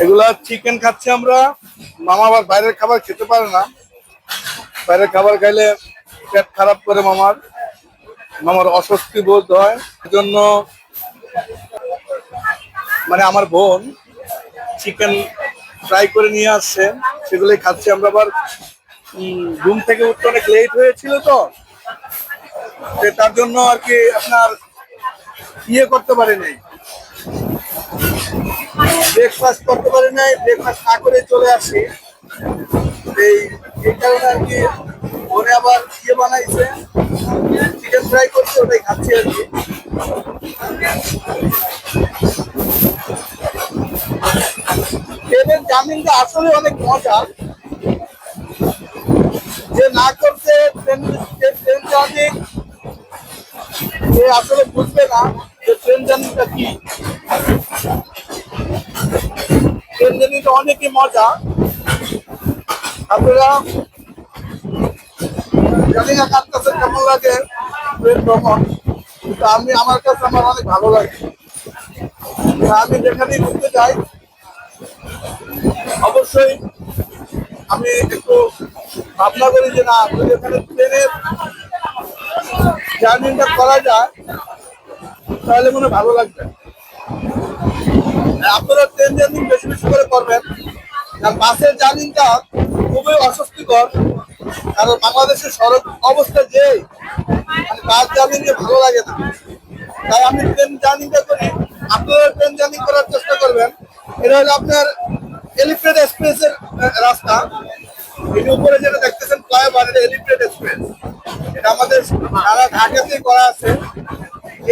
এগুলা চিকেন খাচ্ছি আমরা। মামা আবার বাইরের খাবার খেতে পারে না, বাইরের খাবার খাইলে পেট খারাপ করে মামার। মামার অস্বস্তি বোধ হয়, এজন্য মানে আমার বোন চিকেন ফ্রাই করে নিয়ে আসছে, সেগুলোই খাচ্ছি আমরা। আবার ঘুম থেকে উঠতে অনেক লেট হয়েছিল, তো তার জন্য আর কি আপনার ইয়ে করতে পারি নাই, ব্রেকফাস্ট করতে পারি নাই, ব্রেকফাস্ট না করে চলে আসি। এই কারণে আর কি বোনে আবার ইয়ে বানাইছে, চিকেন ফ্রাই করছে, ওটাই খাচ্ছি আর কি। ট্রেনের জার্নিটা আসলে অনেক মজা। যে না করছে ট্রেন জার্নি, সে আসলে বুঝবে না যে ট্রেন জার্নিটা কি। ট্রেন জার্নিটা অনেকই মজা। আপনারা জানি না কার কাছে কেমন লাগে ট্রেন ভ্রমণ, কিন্তু আমার কাছে অনেক ভালো লাগে। আমি যেখানেই ঘুরতে যাই অবশ্যই আমি একটু ভাবনা করি যে না, যদি এখানে ট্রেনের জার্নিটা করা যায় তাহলে মনে ভালো লাগবে। আপনারা ট্রেন জার্নি বেশি বেশি করে করবেন। আর বাসের জার্নিটা খুবই অস্বস্তিকর, কারণ বাংলাদেশের সড়ক অবস্থা যে বাস জার্নি নিয়ে ভালো লাগে না। তাই আমি ট্রেন জার্নিটা করি, আপনারা ট্রেন জার্নি করার চেষ্টা করবেন। এটা হলো আপনার এলিভেটেড এক্সপ্রেসের রাস্তা। এর উপরে যেটা দেখতেছেন ফ্লাইওভার, এটা এলিভেটেড এক্সপ্রেস। এটা আমাদের সারা ঢাকাতেই করা আছে।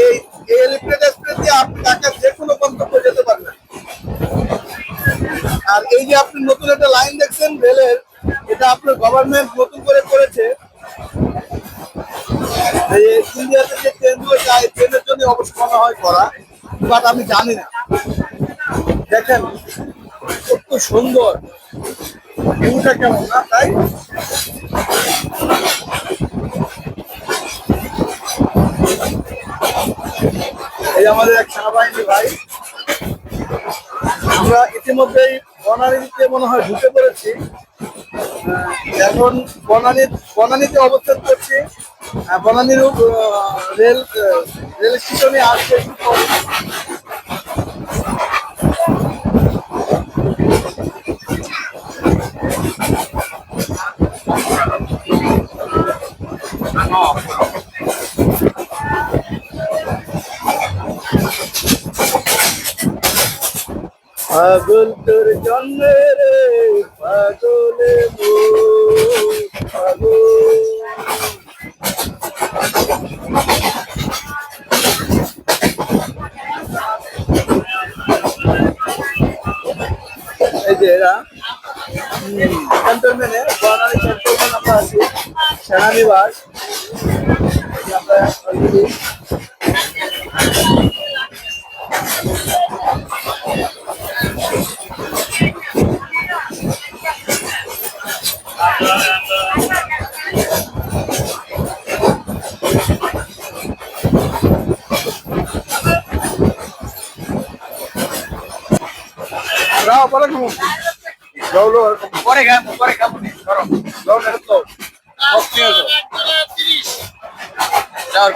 এই এলিভেটেড এক্সপ্রেস দিয়ে আপনি ঢাকার যে কোনো গন্তব্যে যেতে পারবেন। আর এই যে আপনি নতুন একটা লাইন দেখছেন রেলের, এটা আপনার গভর্নমেন্ট নতুন করে করেছে। ইন্ডিয়াতে যে ট্রেনগুলো যায়, ট্রেনের জন্য অবশ্য মনে হয় করা, বাট আমি জানি না। দেখেন কত সুন্দর ভিউটা, কেমন না তাই? এই আমাদের এক সেনাবাহিনী ভাই, আমরা ইতিমধ্যেই বনানীতে মনে হয় ঢুকে পড়েছি। এখন বনানীতে অবস্থান করছি। বনানীর রেল স্টেশনে আসছে। পাগল তোর জন্মে রে পাগলে পাগল। এই যে এরা ক্যান্টনমেন্টে, বনানী ক্যান্টনমেন্ট আমরা আছি, সেনানিবাস। আমরা অলরেডি পরে খাবো, পরে খাবো গরম গরম। যাওয়ার